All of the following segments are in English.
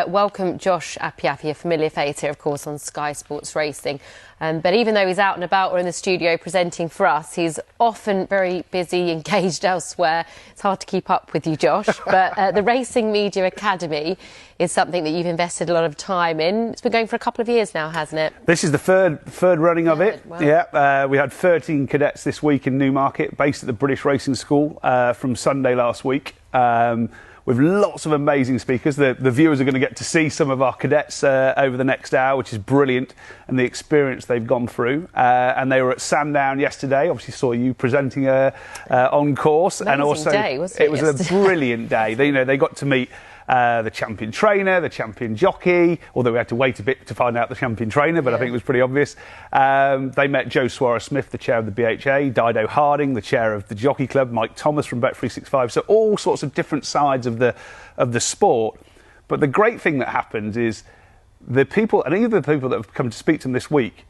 Welcome Josh Apiapi, a familiar face here, of course, on Sky Sports Racing. But even though he's out and about or in the studio presenting for us, he's often very busy, engaged elsewhere. It's hard to keep up with you, Josh. But the Racing Media Academy is something that you've invested a lot of time in. It's been going for a couple of years now, hasn't it? This is the third running of it. Wow. Yeah, we had 13 cadets this week in Newmarket, based at the British Racing School from Sunday last week. With lots of amazing speakers. The viewers are going to get to see some of our cadets over the next hour, which is brilliant, and the experience they've gone through. And they were at Sandown yesterday. Obviously saw you presenting on course. Amazing and also day, wasn't it? It was a brilliant day. They got to meet the champion trainer, the champion jockey, although we had to wait a bit to find out the champion trainer, but I think it was pretty obvious. They met Joe Suarez-Smith, the chair of the BHA, Dido Harding, the chair of the Jockey Club, Mike Thomas from Bet365, so all sorts of different sides of the sport. But the great thing that happens is the people, and even the people that have come to speak to them this week,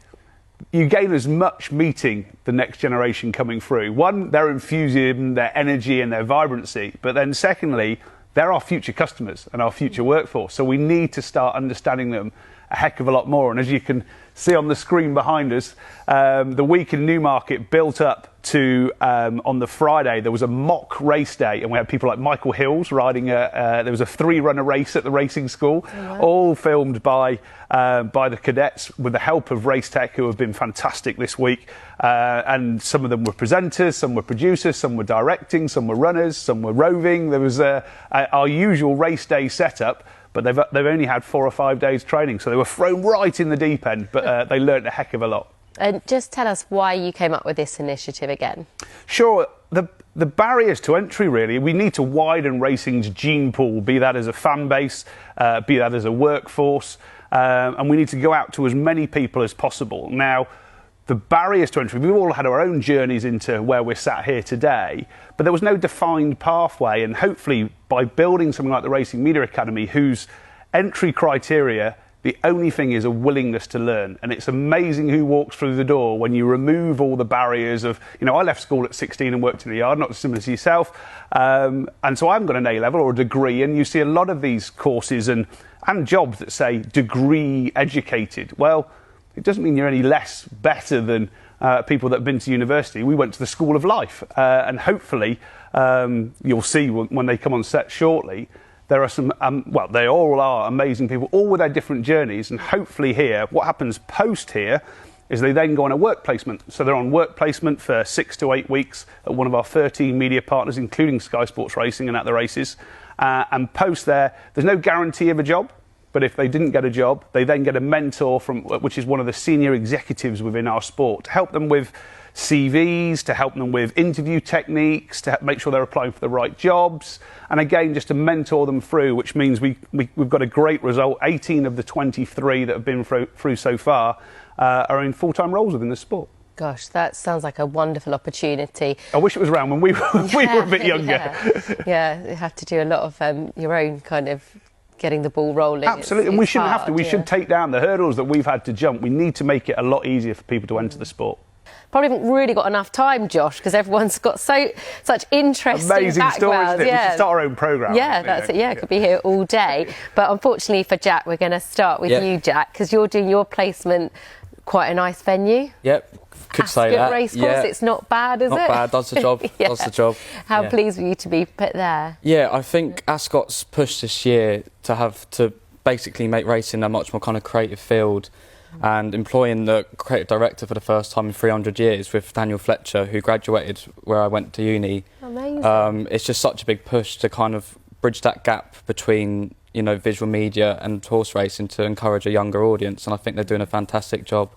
you gain as much meeting the next generation coming through. One, their enthusiasm, their energy and their vibrancy, but then secondly, they're our future customers and our future workforce, so we need to start understanding them a heck of a lot more. And as you can see on the screen behind us, the week in Newmarket built up to on the Friday there was a mock race day, and we had people like Michael Hills riding there was a 3-runner race at the racing school. Oh, wow. All filmed by the cadets with the help of Race Tech, who have been fantastic this week. And some of them were presenters, some were producers, some were directing, some were runners, some were roving. There was our usual race day setup, but they've only had 4 or 5 days training, so they were thrown right in the deep end, but they learnt a heck of a lot. And just tell us why you came up with this initiative again. Sure. The barriers to entry, really, we need to widen racing's gene pool, be that as a fan base, be that as a workforce, and we need to go out to as many people as possible. Now, the barriers to entry, we've all had our own journeys into where we're sat here today, but there was no defined pathway, and hopefully by building something like the Racing Media Academy, whose entry criteria, the only thing is a willingness to learn. And it's amazing who walks through the door when you remove all the barriers of, I left school at 16 and worked in the yard, not dissimilar to yourself. And so I haven't got an A-level or a degree, and you see a lot of these courses and jobs that say degree educated. Well, it doesn't mean you're any less better than people that have been to university. We went to the School of Life, and hopefully you'll see when they come on set shortly, there are some, they all are amazing people, all with their different journeys, and hopefully here, what happens post here is they then go on a work placement. So they're on work placement for 6 to 8 weeks at one of our 13 media partners, including Sky Sports Racing and at the races. And post there, there's no guarantee of a job, but if they didn't get a job, they then get a mentor which is one of the senior executives within our sport, to help them with CVs, to help them with interview techniques, to make sure they're applying for the right jobs, and again just to mentor them through, which means we've got a great result. 18 of the 23 that have been through so far are in full-time roles within the sport. Gosh, that sounds like a wonderful opportunity. I wish it was around when we were a bit younger. Yeah, you have to do a lot of your own kind of getting the ball rolling. Absolutely, and we shouldn't have to. We should take down the hurdles that we've had to jump. We need to make it a lot easier for people to enter the sport. Probably haven't really got enough time, Josh, because everyone's got such interesting amazing stories. Yeah. We should start our own programme. Yeah, that's it. Yeah, could be here all day. But unfortunately for Jack, we're going to start with you, Jack, because you're doing your placement, quite a nice venue. Yep, could say that. Racecourse, yeah. It's not bad, is it? Not bad, does the job, does the job. How pleased were you to be put there? Yeah, I think Ascot's pushed this year to basically make racing a much more kind of creative field, and employing the creative director for the first time in 300 years with Daniel Fletcher, who graduated where I went to uni. Amazing. It's just such a big push to kind of bridge that gap between, visual media and horse racing to encourage a younger audience, and I think they're doing a fantastic job,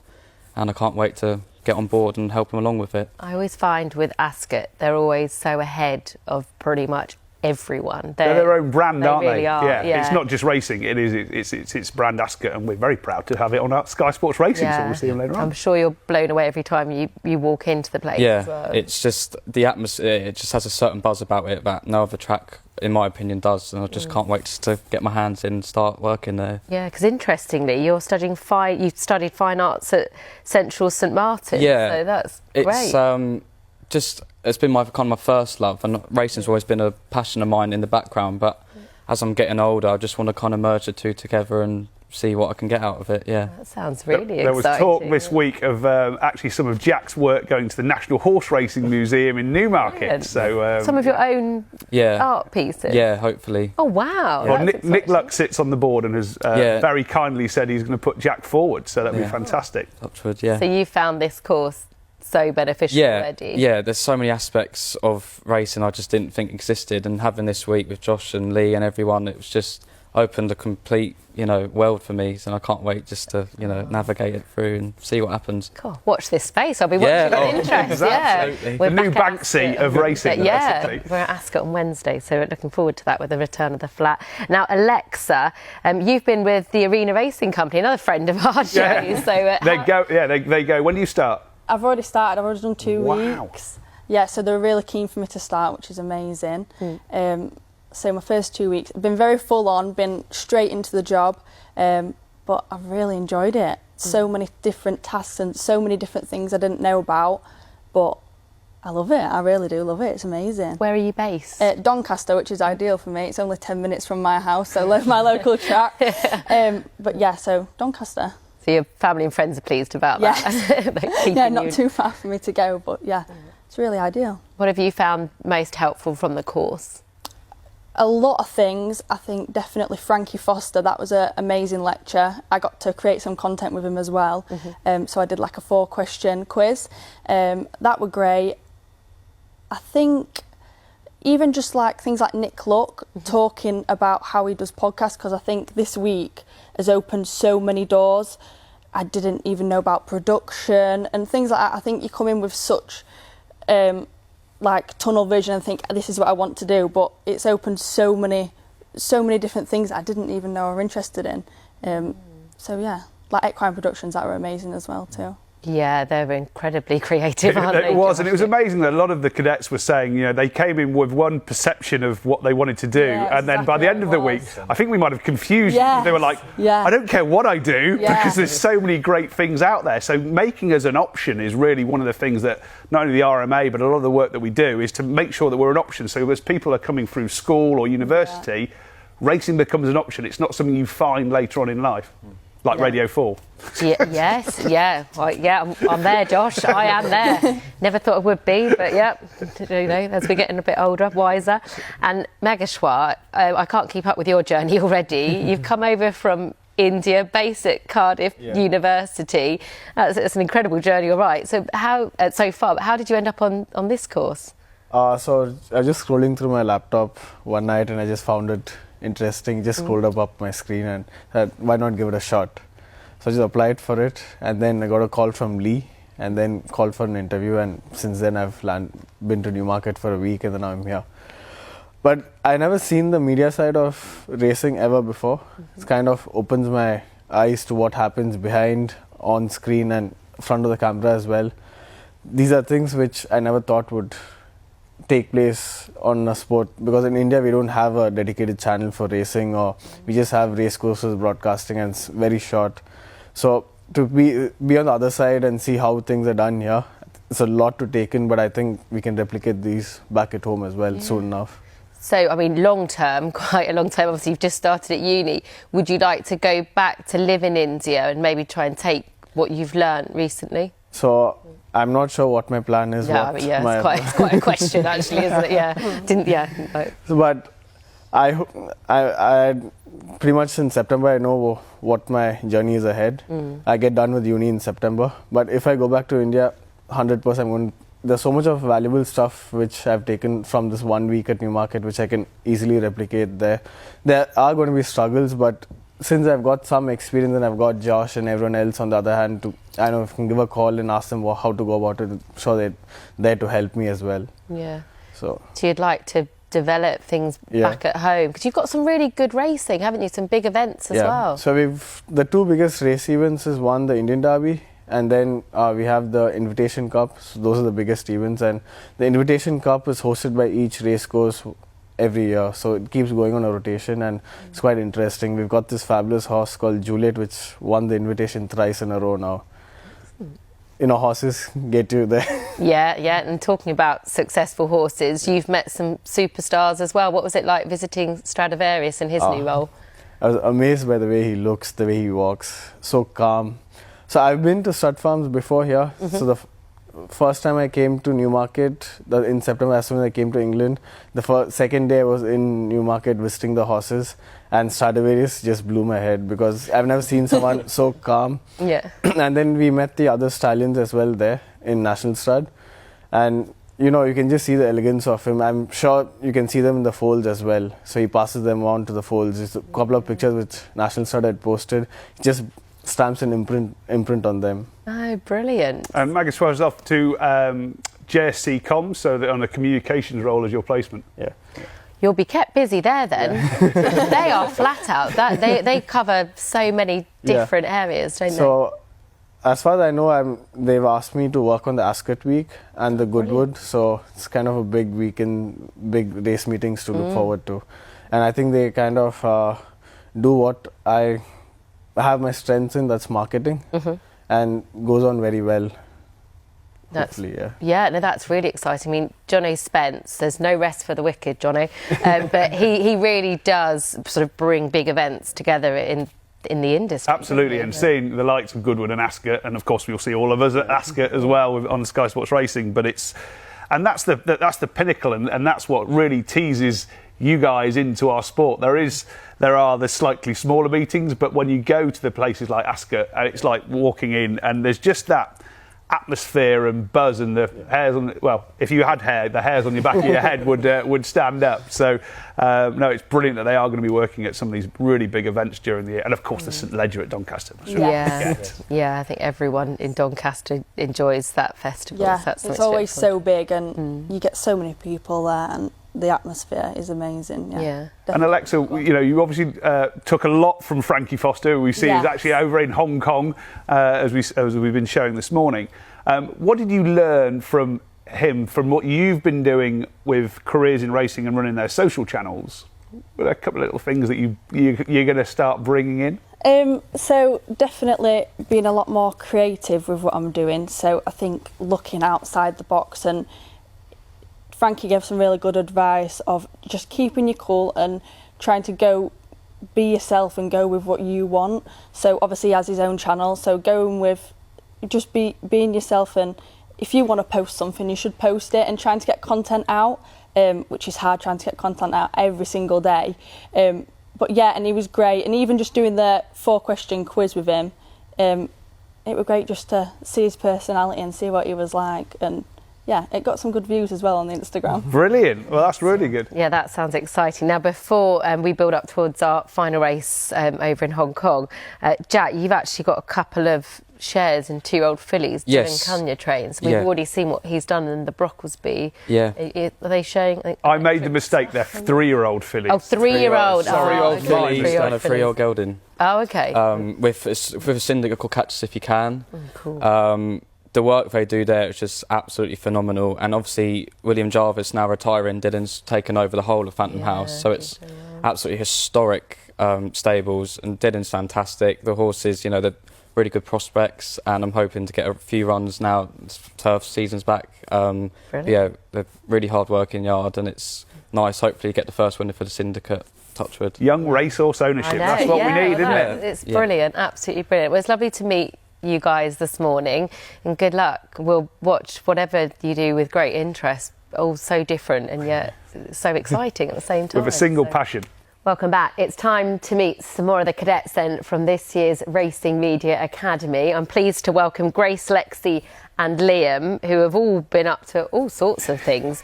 and I can't wait to get on board and help them along with it. I always find with Ascot, they're always so ahead of pretty much everyone. They're their own brand, aren't really they? Are, yeah. It's not just racing, it's brand Ascot, and we're very proud to have it on our Sky Sports Racing, so we'll see them later on. I'm sure you're blown away every time you walk into the place. Yeah, as well. It's just the atmosphere, it just has a certain buzz about it that no other track, in my opinion, does, and I just can't wait to get my hands in and start working there. Yeah, because interestingly, you studied fine arts at Central St Martin, so that's great. It's been my first love, and racing's always been a passion of mine in the background, but as I'm getting older, I just want to kind of merge the two together and see what I can get out of it. Yeah, that sounds really exciting. There was talk this week of actually some of Jack's work going to the National Horse Racing Museum in Newmarket. Brilliant. So some of your own art pieces. Yeah, hopefully. Oh wow! Well, Nick Luck sits on the board and has very kindly said he's going to put Jack forward. So that'd be fantastic. Upward, yeah. So you found this course so beneficial already? Yeah, there's so many aspects of racing I just didn't think existed, and having this week with Josh and Lee and everyone, it was just opened a complete, world for me, and I can't wait just to, navigate it through and see what happens. Cool. Watch this space. I'll be watching with interest. Exactly. We're the new Banksy of racing. Basically. We're at Ascot on Wednesday, so we're looking forward to that with the return of the flat. Now, Alexa, you've been with the Arena Racing Company, another friend of our show. Yeah. So they go. When do you start? I've already started. I've already done 2 weeks. Yeah, so they're really keen for me to start, which is amazing. So my first 2 weeks, I've been very full on, been straight into the job, but I've really enjoyed it. So many different tasks and so many different things I didn't know about, but I love it. I really do love it. It's amazing. Where are you based? Doncaster, which is ideal for me. It's only 10 minutes from my house, so my local track. But yeah, so Doncaster. So your family and friends are pleased about that? Yeah, not too far for me to go, but yeah, it's really ideal. What have you found most helpful from the course? A lot of things. I think definitely Frankie Foster, that was an amazing lecture. I got to create some content with him as well. So I did like a 4-question quiz. That were great. I think even just like things like Nick Luck talking about how he does podcasts, because I think this week has opened so many doors. I didn't even know about production and things like that. I think you come in with such like tunnel vision and think this is what I want to do, but it's opened so many different things I didn't even know I were interested in. So yeah, like Equine Productions, that were amazing as well too. Yeah, they're incredibly creative, aren't they? It was, and it was amazing that a lot of the cadets were saying, they came in with one perception of what they wanted to do, and then by the end of the week, I think we might have confused you. They were like, I don't care what I do, because there's so many great things out there. So making us an option is really one of the things that not only the RMA, but a lot of the work that we do is to make sure that we're an option. So as people are coming through school or university, racing becomes an option. It's not something you find later on in life. Like Radio 4. Yes. Well, I'm there, Josh. I am there. Never thought I would be, but as we're getting a bit older, wiser. And Mageshwar, I can't keep up with your journey already. You've come over from India, based at Cardiff University. It's an incredible journey, all right. So how did you end up on this course? So I was just scrolling through my laptop one night and I just found it interesting, just scrolled up my screen and said, why not give it a shot? So I just applied for it, and then I got a call from Lee, and then called for an interview, and since then I've been to Newmarket for a week, and then now I'm here. But I never seen the media side of racing ever before. It kind of opens my eyes to what happens behind, on screen and front of the camera as well. These are things which I never thought would take place on a sport, because in India we don't have a dedicated channel for racing, or we just have race courses broadcasting and it's very short. So to be on the other side and see how things are done here, it's a lot to take in, but I think we can replicate these back at home as well soon enough. So, I mean, long term, quite a long term, obviously you've just started at uni. Would you like to go back to live in India and maybe try and take what you've learnt recently? So I'm not sure what my plan is. It's quite a question, actually, isn't it? But I pretty much in September I know what my journey is ahead. I get done with uni in September. But if I go back to India, 100%, there's so much of valuable stuff which I've taken from this 1 week at Newmarket, which I can easily replicate there. There are going to be struggles, but since I've got some experience and I've got Josh and everyone else on the other hand, I know if I can give a call and ask them how to go about it, I'm sure they're there to help me as well. Yeah. So you'd like to develop things back at home, because you've got some really good racing, haven't you? Some big events as well. So the two biggest race events is one, the Indian Derby, and then we have the Invitation Cup. So those are the biggest events, and the Invitation Cup is hosted by each race course every year, so it keeps going on a rotation, and it's quite interesting. We've got this fabulous horse called Juliet, which won the Invitation thrice in a row now. horses get you there. Yeah, and talking about successful horses, you've met some superstars as well. What was it like visiting Stradivarius in his new role? I was amazed by the way he looks, the way he walks, so calm. So I've been to stud farms before here. So the first time I came to Newmarket in September, as soon as I came to England, the second day I was in Newmarket visiting the horses, and Stradivarius just blew my head because I've never seen someone so calm. Yeah. And then we met the other stallions as well there in National Stud, and you can just see the elegance of him. I'm sure you can see them in the folds as well. So he passes them on to the folds. There's a couple of pictures which National Stud had posted. He just stamps an imprint on them. Oh, brilliant. And Maggie swells off to JSC Comms, so that on a communications role as your placement. Yeah. You'll be kept busy there then. Yeah. They are flat out. They cover so many different areas, don't they? So, as far as I know, they've asked me to work on the Ascot week and the Goodwood. So it's kind of a big weekend, big race meetings to look forward to. And I think they kind of do what I have my strengths in, that's marketing, and goes on very well. Hopefully, yeah, no, that's really exciting. I mean, Jono Spence, there's no rest for the wicked, Jono, but he really does sort of bring big events together in the industry. Absolutely, and seeing the likes of Goodwood and Ascot, and of course we'll see all of us at Ascot as well on Sky Sports Racing. But that's the pinnacle, and that's what really teases you guys into our sport. There are the slightly smaller meetings, but when you go to the places like Ascot, it's like walking in, and there's just that atmosphere and buzz, and the hairs on if you had hair, the hairs on your back of your head would stand up. So no, it's brilliant that they are going to be working at some of these really big events during the year, and of course the St Ledger at Doncaster. I think everyone in Doncaster enjoys that festival. Yeah, So it's always so big, and you get so many people there, and the atmosphere is amazing. Yeah. And Alexa, you obviously took a lot from Frankie Foster, who we see is actually over in Hong Kong, as we've been showing this morning. What did you learn from him, from what you've been doing with Careers in Racing and running their social channels? Were there a couple of little things that you're going to start bringing in? So definitely being a lot more creative with what I'm doing. So I think looking outside the box, and Frankie gave some really good advice of just keeping you cool and trying to go be yourself and go with what you want. So obviously he has his own channel, so going with just being yourself, and if you want to post something you should post it, and trying to get content out, which is hard, trying to get content out every single day. But yeah, and he was great, and even just doing the 4-question quiz with him, it was great just to see his personality and see what he was like, and yeah, it got some good views as well on the Instagram. Brilliant. Well, that's really good. Yeah, that sounds exciting. Now, before we build up towards our final race over in Hong Kong, Jack, you've actually got a couple of shares in 2-year-old fillies doing Kanya trains. We've already seen what he's done in the Brocklesby. Yeah. Are they showing? I made the mistake. They're 3-year-old fillies. Oh, 3-year-old. Three-year-old fillies and a 3-year-old gelding. Oh, okay. With a syndicate called Catch Us If You Can. Oh, cool. The work they do there is just absolutely phenomenal, and obviously William Jarvis now retiring, Dylan's taken over the whole of Phantom House, so it's absolutely historic stables, and Dylan's fantastic. The horses, they're really good prospects, and I'm hoping to get a few runs now. Turf season's back. They're really hard working yard, and it's nice. Hopefully get the first winner for the syndicate. Touchwood. Young racehorse ownership. That's what we need, isn't it? It's brilliant, absolutely brilliant. Well, it's lovely to meet you guys this morning, and good luck. We'll watch whatever you do with great interest, all so different and yet so exciting at the same time. With a single passion. Welcome back. It's time to meet some more of the cadets then from this year's Racing Media Academy. I'm pleased to welcome Grace, Lexi and Liam, who have all been up to all sorts of things.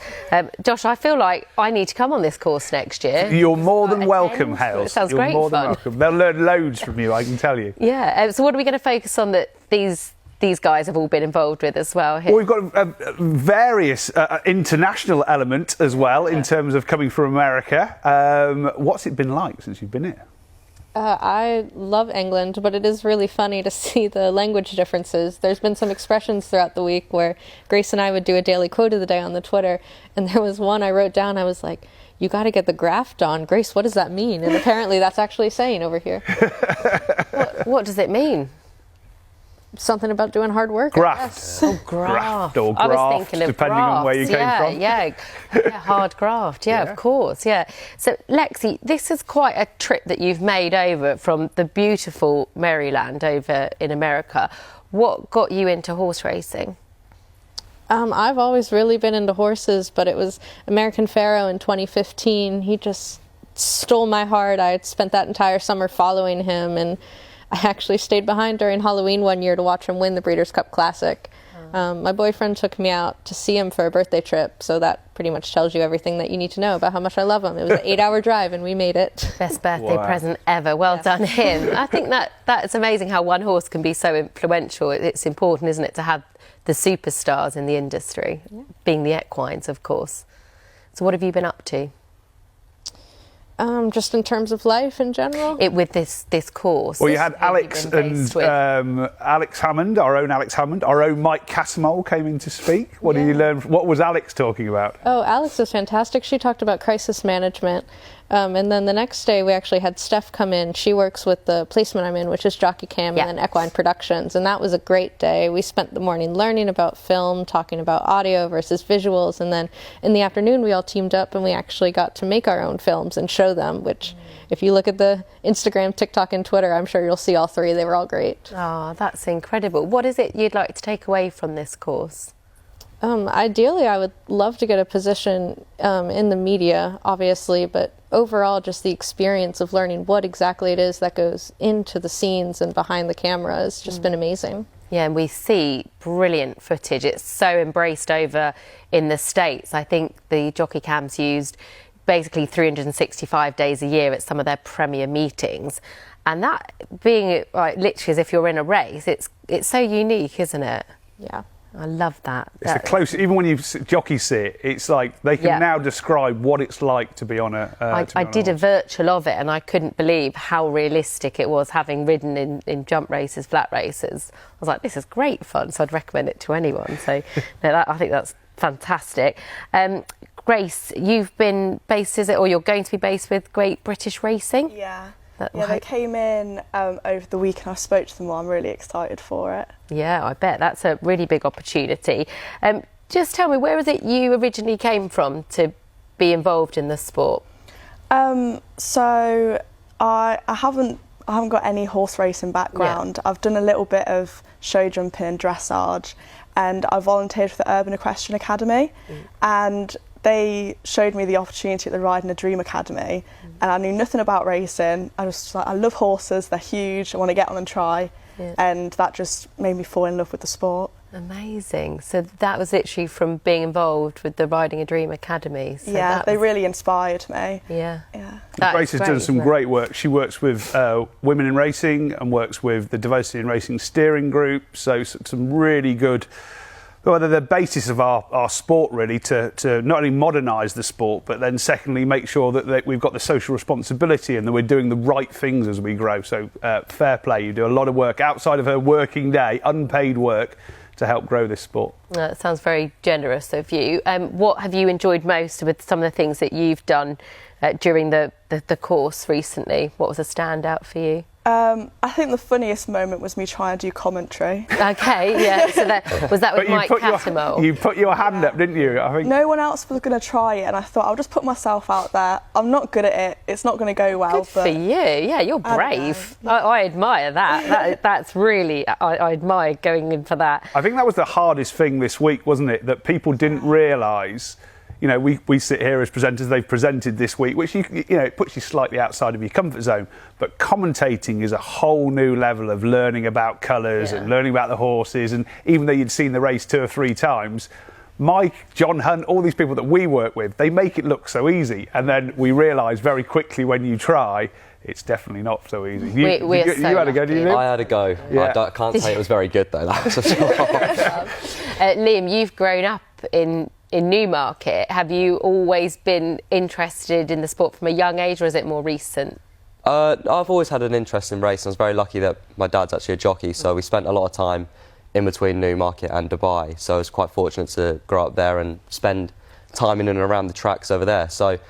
Josh, I feel like I need to come on this course next year. You're more than welcome, Hales. It sounds You're great more fun. than welcome. They'll learn loads from you, I can tell you. Yeah. So what are we going to focus on that these guys have all been involved with as well here? Well, we've got various international element as well in terms of coming from America. What's it been like since you've been here? I love England, but it is really funny to see the language differences. There's been some expressions throughout the week where Grace and I would do a daily quote of the day on the Twitter, and there was one I wrote down. I was like, "You got to get the graft on." Grace, what does that mean? And apparently that's actually a saying over here. What does it mean? something about doing hard work. Graft. Oh, graft. Or I was graft, thinking of depending on where you came from. Yeah, hard graft. Yeah, of course. Yeah. So, Lexi, this is quite a trip that you've made over from the beautiful Maryland over in America. What got you into horse racing? I've always really been into horses, but it was American Pharoah in 2015. He just stole my heart. I had spent that entire summer following him, and I actually stayed behind during Halloween one year to watch him win the Breeders' Cup Classic. My boyfriend took me out to see him for a birthday trip, so that pretty much tells you everything that you need to know about how much I love him. It was an 8-hour drive, and we made it. Best birthday present ever. Well done him. I think that's amazing how one horse can be so influential. It's important, isn't it, to have the superstars in the industry, being the equines, of course. So what have you been up to? Just in terms of life in general? With this course. Well, you had Alex and Alex Hammond, our own Mike Casamol came in to speak. What did you learn? What was Alex talking about? Oh, Alex is fantastic. She talked about crisis management. And then the next day we actually had Steph come in. She works with the placement I'm in, which is Jockey Cam and then Equine Productions. And that was a great day. We spent the morning learning about film, talking about audio versus visuals. And then in the afternoon we all teamed up and we actually got to make our own films and show them, which if you look at the Instagram, TikTok and Twitter, I'm sure you'll see all three. They were all great. Oh, that's incredible. What is it you'd like to take away from this course? Ideally, I would love to get a position in the media, obviously, but overall just the experience of learning what exactly it is that goes into the scenes and behind the camera has just been amazing. Yeah, and we see brilliant footage. It's so embraced over in the States. I think the jockey cams used basically 365 days a year at some of their premier meetings. And that being literally as if you're in a race, it's so unique, isn't it? Yeah. I love that. It's a close, even when you jockeys see it, it's like they can now describe what it's like to be on a. I did a virtual of it and I couldn't believe how realistic it was, having ridden in jump races, flat races. I was like, this is great fun, so I'd recommend it to anyone. So I think that's fantastic. Grace, you've been based, is it, or you're going to be based with Great British Racing? Yeah. They came in over the week and I spoke to them all. I'm really excited for it. Yeah, I bet. That's a really big opportunity. Just tell me, where was it you originally came from to be involved in the sport? So I haven't got any horse racing background. I've done a little bit of show jumping and dressage, and I volunteered for the Urban Equestrian Academy, and they showed me the opportunity at the Riding a Dream Academy, and I knew nothing about racing. I was like, I love horses, they're huge, I want to get on and try, and that just made me fall in love with the sport. Amazing. So that was literally from being involved with the Riding a Dream Academy. So yeah, they really inspired me. Yeah. Grace has done some great work. She works with Women in Racing and works with the Diversity in Racing Steering Group, so some really good. Well, they're the basis of our sport, really, to not only modernise the sport, but then secondly, make sure that we've got the social responsibility and that we're doing the right things as we grow. So fair play. You do a lot of work outside of her working day, unpaid work, to help grow this sport. That sounds very generous of you. What have you enjoyed most with some of the things that you've done during the course recently? What was a standout for you? I think the funniest moment was me trying to do commentary. Okay, yeah. So was that with Mike Catamol? You put your hand up, didn't you? I think no one else was going to try it, and I thought I'll just put myself out there. I'm not good at it. It's not going to go well. Good for you. Yeah, you're brave. I admire that. That's really. I admire going in for that. I think that was the hardest thing this week, wasn't it? That people didn't realise. You know, we sit here as presenters, they've presented this week, which, it puts you slightly outside of your comfort zone. But commentating is a whole new level of learning about colours and learning about the horses. And even though you'd seen the race 2 or 3 times, Mike, John Hunt, all these people that we work with, they make it look so easy. And then we realise very quickly when you try, it's definitely not so easy. You had a go, didn't you? I had a go. Yeah. I can't say it was very good, though. That was for sure. Liam, you've grown up in Newmarket. Have you always been interested in the sport from a young age, or is it more recent? I've always had an interest in racing. I was very lucky that my dad's actually a jockey, so we spent a lot of time in between Newmarket and Dubai. So I was quite fortunate to grow up there and spend time in and around the tracks over there. So,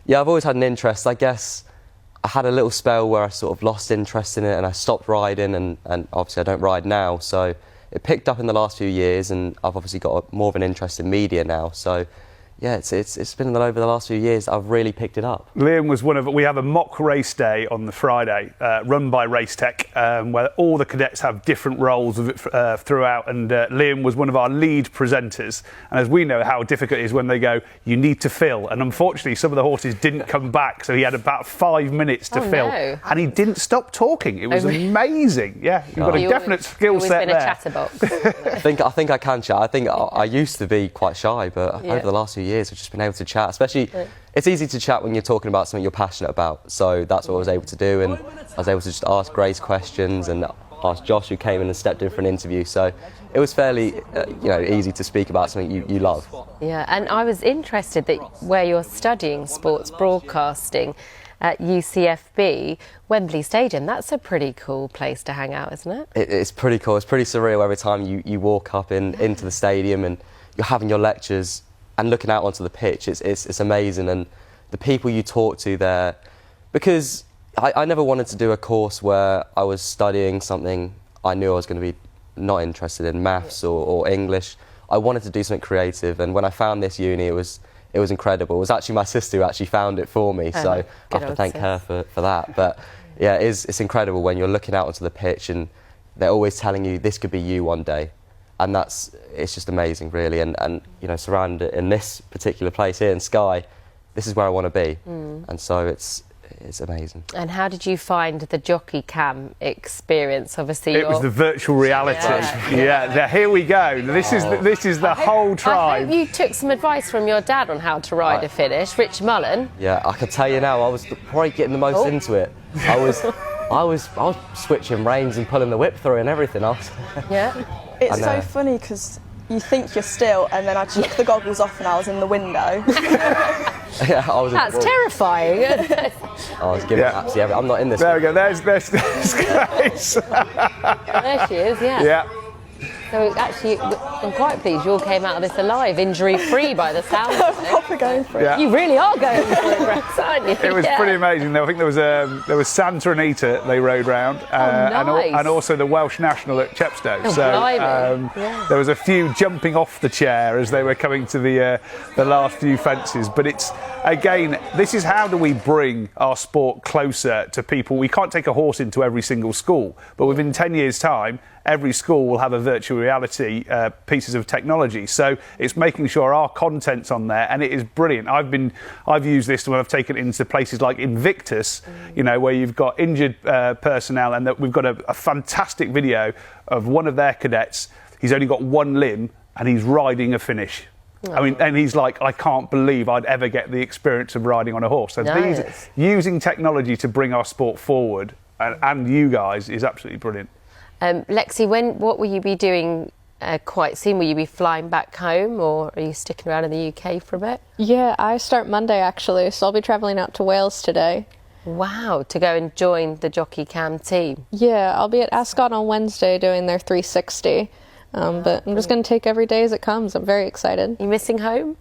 yeah, I've always had an interest. I guess I had a little spell where I sort of lost interest in it and I stopped riding, and obviously I don't ride now, so it picked up in the last few years, and I've obviously got more of an interest in media now, so yeah, it's been over the last few years I've really picked it up. Liam was we have a mock race day on the Friday, run by Raceday, where all the cadets have different roles of it, throughout, and Liam was one of our lead presenters, and as we know how difficult it is when they go, you need to fill, and unfortunately some of the horses didn't come back, so he had about 5 minutes to fill, and he didn't stop talking. It was amazing. Yeah, you've got a definite skill set there. Been a chatterbox. I think I can chat. I think I used to be quite shy, but over the last few years I've just been able to chat, especially it's easy to chat when you're talking about something you're passionate about, so that's what I was able to do, and I was able to just ask Grace questions and ask Josh, who came in and stepped in for an interview, so it was fairly easy to speak about something you love. Yeah, and I was interested that where you're studying sports broadcasting at UCFB, Wembley Stadium, that's a pretty cool place to hang out, isn't it? It's pretty cool. It's pretty surreal every time you walk up into the stadium and you're having your lectures and looking out onto the pitch. It's amazing, and the people you talk to there, because I never wanted to do a course where I was studying something I knew I was going to be not interested in, maths or English. I wanted to do something creative, and when I found this uni, it was incredible. It was actually my sister who actually found it for me, so I have to thank her for that. But yeah, it's incredible when you're looking out onto the pitch and they're always telling you this could be you one day, and it's just amazing, really. And surrounded in this particular place here in Skye, this is where I want to be, and so it's amazing. And how did you find the jockey cam experience? Obviously, it was the virtual reality. Yeah. Here we go. This is the whole tribe. I hope you took some advice from your dad on how to ride a finish, Rich Mullen. Yeah, I can tell you now, I was probably getting the most into it. I was switching reins and pulling the whip through and everything else. Yeah. It's so funny because you think you're still, and then I took the goggles off and I was in the window. That's terrifying. I was giving absolutely everything. I'm not in this. There we go. There's Grace. There she is. Yeah. Yeah. So actually, I'm quite pleased you all came out of this alive, injury-free by the sound of it. Proper going for it. Yeah. You really are going for it, Rex, aren't you? It was pretty amazing. I think there was Santa Anita they rode round, nice. and also the Welsh National at Chepstow. There was a few jumping off the chair as they were coming to the last few fences. But it's, again, this is how do we bring our sport closer to people. We can't take a horse into every single school, but within 10 years' time, every school will have a virtual reality pieces of technology. So it's making sure our content's on there, and it is brilliant. I've used this when I've taken it into places like Invictus, where you've got injured personnel, and that we've got a fantastic video of one of their cadets. He's only got one limb, and he's riding a finish. I mean, and he's like, I can't believe I'd ever get the experience of riding on a horse. So using technology to bring our sport forward, and you guys, is absolutely brilliant. Lexi, what will you be doing quite soon? Will you be flying back home, or are you sticking around in the UK for a bit? Yeah, I start Monday actually, so I'll be travelling out to Wales today. Wow, to go and join the Jockey Cam team. Yeah, I'll be at Ascot on Wednesday doing their 360, but I'm just going to take every day as it comes. I'm very excited. You missing home?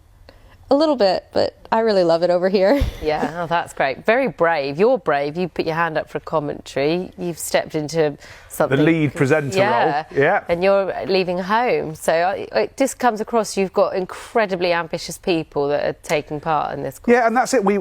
A little bit, but I really love it over here. Yeah, oh, that's great. Very brave. You're brave. You put your hand up for commentary. You've stepped into something. The lead presenter role. Yeah. And you're leaving home. So it just comes across you've got incredibly ambitious people that are taking part in this course. Yeah, and that's it. We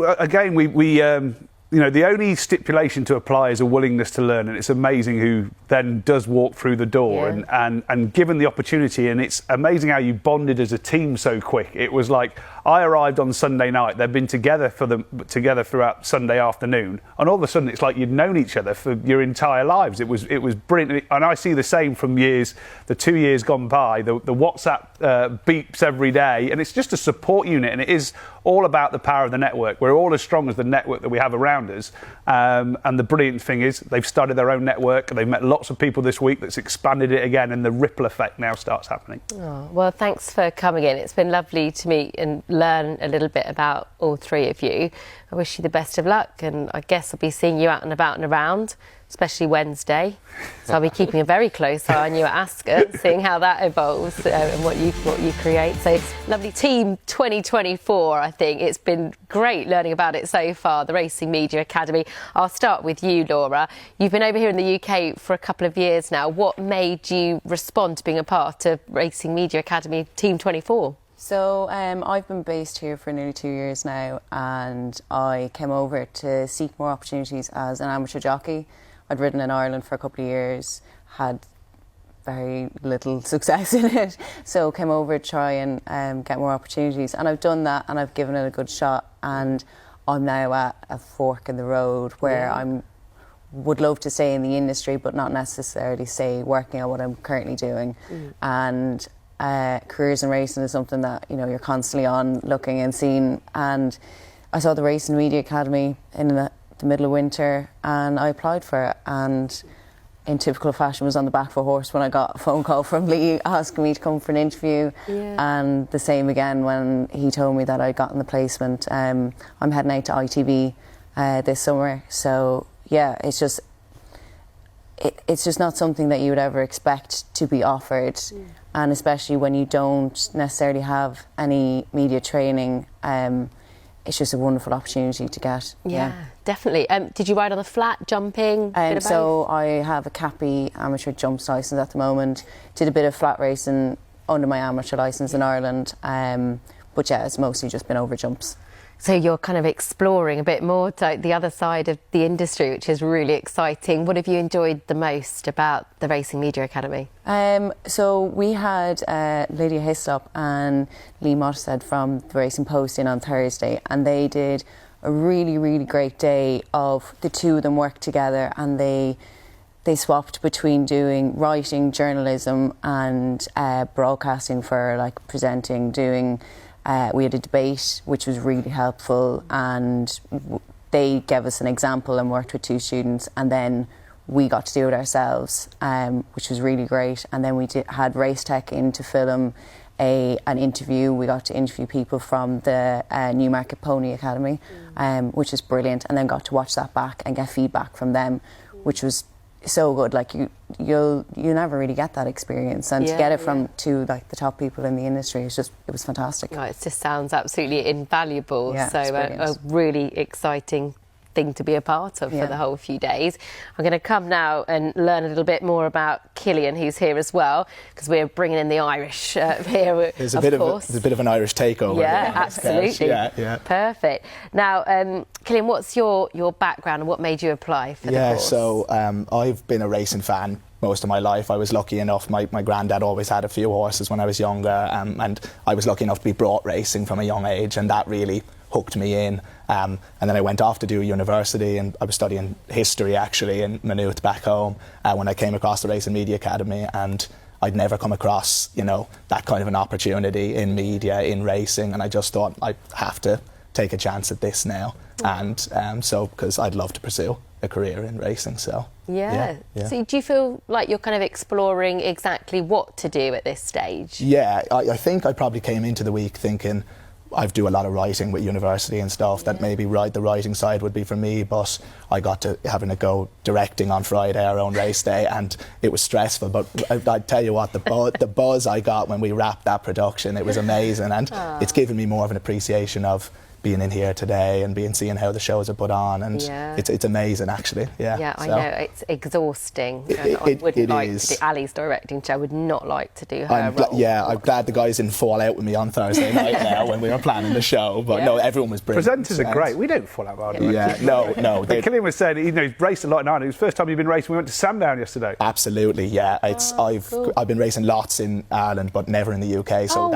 the only stipulation to apply is a willingness to learn, and it's amazing who then does walk through the door and given the opportunity, and it's amazing how you bonded as a team so quick. It was like I arrived on Sunday night, they'd been together throughout Sunday afternoon, and all of a sudden it's like you'd known each other for your entire lives. It was brilliant, and I see the same from the 2 years gone by. The WhatsApp beeps every day, and it's just a support unit, and it is all about the power of the network. We're all as strong as the network that we have around us, and the brilliant thing is they've started their own network, and they've met lots of people this week that's expanded it again, and the ripple effect now starts happening. Oh, well, thanks for coming in. It's been lovely to meet and learn a little bit about all three of you. I wish you the best of luck, and I guess I'll be seeing you out and about and around. especially Wednesday. So I'll be keeping a very close eye on you at Ascot, seeing how that evolves and what you create. So lovely Team 2024, I think. It's been great learning about it so far, the Racing Media Academy. I'll start with you, Laura. You've been over here in the UK for a couple of years now. What made you respond to being a part of Racing Media Academy Team 24? So I've been based here for nearly 2 years now, and I came over to seek more opportunities as an amateur jockey. I'd ridden in Ireland for a couple of years, had very little success in it, so came over to try and get more opportunities, and I've done that and I've given it a good shot, and I'm now at a fork in the road where I would love to stay in the industry but not necessarily stay working on what I'm currently doing. And careers in racing is something that, you know, you're constantly on looking and seeing, and I saw the Racing Media Academy in the middle of winter and I applied for it, and in typical fashion was on the back of a horse when I got a phone call from Lee asking me to come for an interview, and the same again when he told me that I'd gotten the placement. I'm heading out to ITV this summer, so yeah, it's just not something that you would ever expect to be offered, and especially when you don't necessarily have any media training, it's just a wonderful opportunity to get. Yeah, definitely. Did you ride on the flat, jumping? So I have a Cappy amateur jumps licence at the moment. Did a bit of flat racing under my amateur licence in Ireland, but yeah, it's mostly just been over jumps. So you're kind of exploring a bit more to the other side of the industry, which is really exciting. What have you enjoyed the most about the Racing Media Academy? So we had Lydia Hislop and Lee Mottershead from the Racing Post in on Thursday, and they did a really, really great day of the two of them worked together, and they swapped between doing writing, journalism and broadcasting for like presenting, doing... we had a debate which was really helpful, and they gave us an example and worked with two students, and then we got to do it ourselves, which was really great. And then we had Raceday in to film an interview. We got to interview people from the Newmarket Pony Academy, which was brilliant, and then got to watch that back and get feedback from them, which was so good. Like you never really get that experience, and to get it from two like the top people in the industry, it was fantastic. Oh, it just sounds absolutely invaluable. Yeah, so a really exciting thing to be a part of for the whole few days. I'm going to come now and learn a little bit more about Killian, who's here as well, because we're bringing in the Irish here. There's a bit of an Irish takeover. Yeah, absolutely. Yeah. Perfect. Now, Killian, what's your background and what made you apply for the course? So I've been a racing fan most of my life. I was lucky enough, my granddad always had a few horses when I was younger, and I was lucky enough to be brought racing from a young age, and that really hooked me in. And then I went off to do university, and I was studying history actually in Maynooth back home when I came across the Racing Media Academy, and I'd never come across, you know, that kind of an opportunity in media, in racing, and I just thought I have to take a chance at this now. And so because I'd love to pursue a career in racing, so yeah. So do you feel like you're kind of exploring exactly what to do at this stage? Yeah, I think I probably came into the week thinking I do a lot of writing with university and stuff, that maybe the writing side would be for me, but I got to having a go directing on Friday, our own race day, and it was stressful, but I tell you what, the buzz I got when we wrapped that production, it was amazing, and it's given me more of an appreciation of being in here today and seeing how the shows are put on, and it's amazing actually. I know it's exhausting. I wouldn't like to do Ali's directing, so I would not like to do her role. I'm glad the guys didn't fall out with me on Thursday night now when we were planning the show, but no, everyone was brilliant. Presenters are great. We don't fall out with our directors. No. Killian was saying, you know, he's raced a lot in Ireland. It was the first time you've been racing. We went to Sandown yesterday. Absolutely, yeah. I've been racing lots in Ireland, but never in the UK. So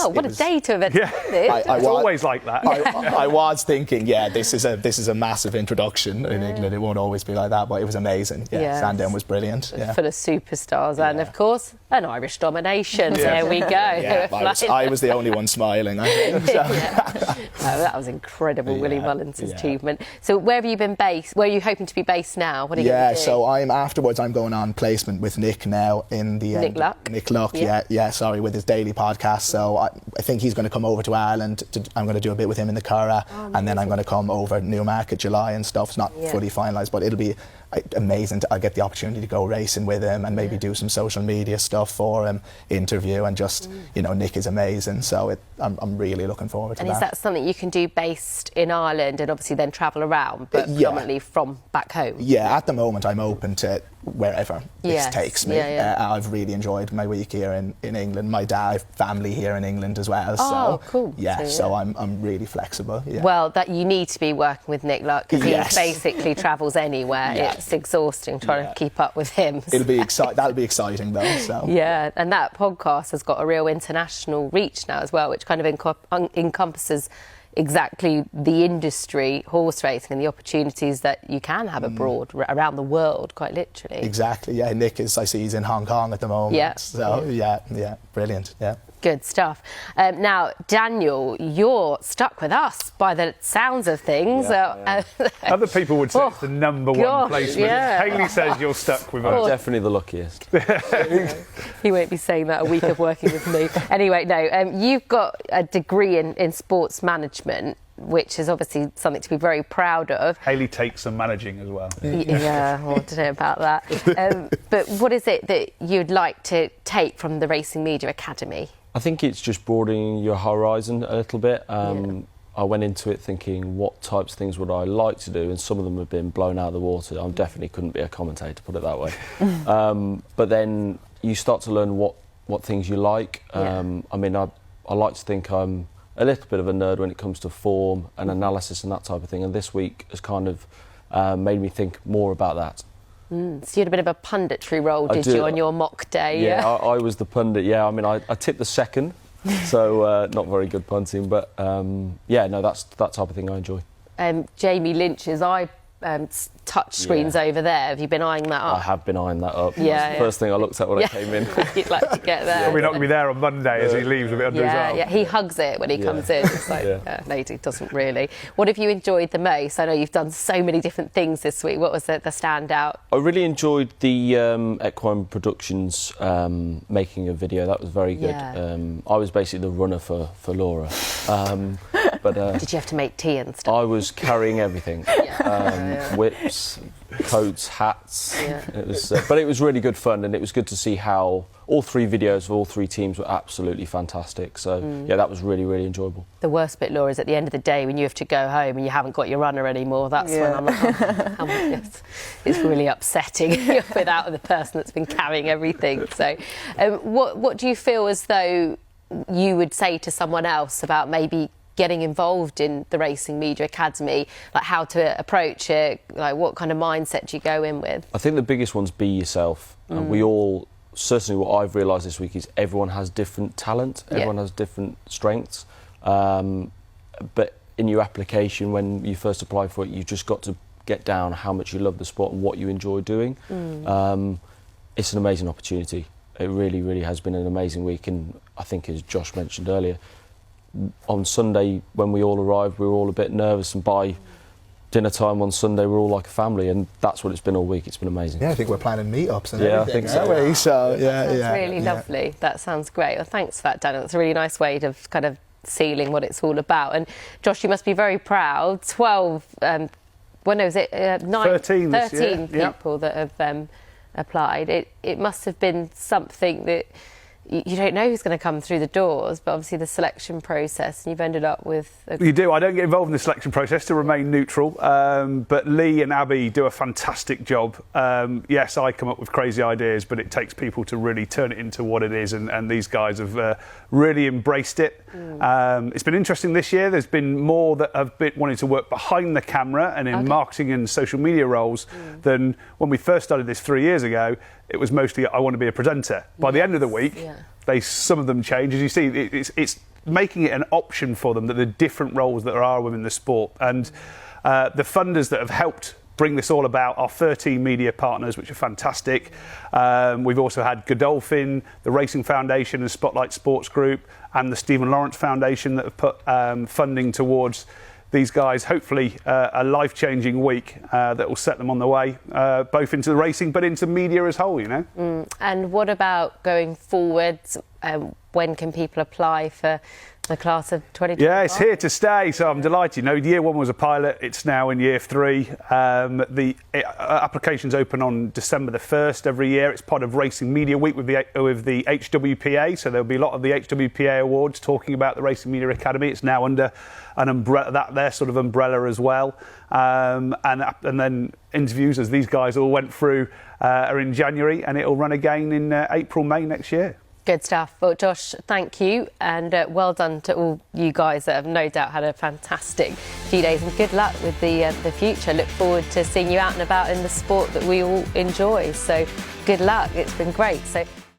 what a day to have attended. It's always like that. I was thinking, this is a massive introduction in England. It won't always be like that, but it was amazing. Sandown was brilliant. Full of superstars, and of course an Irish domination. There we go. I was the only one smiling, I think. So. That was incredible, Willie Mullins' achievement. So where have you been based? Where are you hoping to be based now? What are you going to do? So I'm going on placement with Nick now in the Nick Luck. Nick Luck, with his daily podcast. So I think he's going to come over to Ireland. I'm going to do a bit with him in the Curragh, and then I'm going to come over Newmarket July and stuff. It's not fully finalised, but it'll be amazing. I get the opportunity to go racing with him and maybe do some social media stuff for him, interview, and just, you know, Nick is amazing. So I'm really looking forward to that. And is that something you can do based in Ireland and obviously then travel around, but predominantly from back home? Yeah, at the moment I'm open to wherever this takes me. I've really enjoyed my week here in England. My dad, family here in England as well. Oh, so, cool. Yeah, so I'm really flexible. Yeah. Well, that you need to be working with Nick, because he basically travels anywhere. It's exhausting trying to keep up with him. It'll be that'll be exciting though. So. Yeah, and that podcast has got a real international reach now as well, which kind of encompasses exactly the industry, horse racing, and the opportunities that you can have abroad, around the world, quite literally. Exactly, yeah. Nick I see he's in Hong Kong at the moment. Yeah. So, yeah, brilliant, yeah. Good stuff. Now, Daniel, you're stuck with us by the sounds of things. Other people would say it's the #1 placement. Hayley says you're stuck with us. Definitely the luckiest. He won't be saying that a week of working with me. Anyway, no, you've got a degree in sports management, which is obviously something to be very proud of. Hayley takes some managing as well. Yeah, I don't know about that. But what is it that you'd like to take from the Racing Media Academy? I think it's just broadening your horizon a little bit. I went into it thinking, what types of things would I like to do? And some of them have been blown out of the water. I definitely couldn't be a commentator, put it that way. But then you start to learn what things you like. I mean, I like to think I'm a little bit of a nerd when it comes to form and analysis and that type of thing. And this week has kind of made me think more about that. So you had a bit of a punditry role, did you, on your mock day? Yeah, I was the pundit, I mean, I tipped the second, so not very good punting, but that's that type of thing I enjoy. Jamie Lynch's touch screens over there. Have you been eyeing that up? I have been eyeing that up. Yeah, First thing I looked at when I came in. You'd like to get there. We're not going to be there on Monday as he leaves a bit under his arm. Yeah, he hugs it when he comes in. It's like, no, he doesn't really. What have you enjoyed the most? I know you've done so many different things this week. What was the standout? I really enjoyed the Equine Productions making a video. That was very good. I was basically the runner for Laura. But did you have to make tea and stuff? I was carrying everything. Whips, coats, hats. It was, but it was really good fun, and it was good to see how all three videos of all three teams were absolutely fantastic. So that was really, really enjoyable. The worst bit, Laura, is at the end of the day when you have to go home and you haven't got your runner anymore. That's when I'm like, it's really upsetting without the person that's been carrying everything. So, what do you feel as though you would say to someone else about maybe getting involved in the Racing Media Academy, like how to approach it, like what kind of mindset do you go in with? I think the biggest one's be yourself. We all, certainly what I've realised this week is everyone has different talent, everyone has different strengths, but in your application when you first apply for it, you've just got to get down how much you love the sport and what you enjoy doing. It's an amazing opportunity. It really, really has been an amazing week, and I think, as Josh mentioned earlier, on Sunday when we all arrived we were all a bit nervous, and by dinner time on Sunday we're all like a family, and that's what it's been all week. It's been amazing. Yeah, I think we're planning meetups and everything. I think so. So that's really lovely. That sounds great. Well, thanks for that, Daniel. It's a really nice way of kind of sealing what it's all about. And Josh, you must be very proud. 12 13 people that have applied. It must have been something that you don't know who's going to come through the doors, but obviously the selection process, and you've ended up with... You do. I don't get involved in the selection process to remain neutral, but Lee and Abby do a fantastic job. Yes, I come up with crazy ideas, but it takes people to really turn it into what it is, and these guys have really embraced it. It's been interesting this year. There's been more that have been wanting to work behind the camera and in marketing and social media roles than when we first started this 3 years ago. It was mostly, I want to be a presenter. By the end of the week, some of them change. As you see, it's making it an option for them, that the different roles that there are within the sport. And the funders that have helped bring this all about are 13 media partners, which are fantastic. We've also had Godolphin, the Racing Foundation and Spotlight Sports Group, and the Stephen Lawrence Foundation that have put funding towards these guys, hopefully a life-changing week that will set them on the way, both into the racing but into media as a whole, you know. And what about going forwards? when can people apply for the class of 2025? Yeah, it's here to stay, so I'm delighted. Year 1 was a pilot, it's now in year 3. The applications open on December the 1st every year. It's part of Racing Media Week with the HWPA, so there'll be a lot of the HWPA awards talking about the Racing Media Academy. It's now under an umbrella, their sort of umbrella as well. And then interviews, as these guys all went through, are in January, and it'll run again in April, May next year. Good stuff. Well, Josh, thank you, and well done to all you guys that have no doubt had a fantastic few days, and good luck with the future. Look forward to seeing you out and about in the sport that we all enjoy. So good luck. It's been great. So.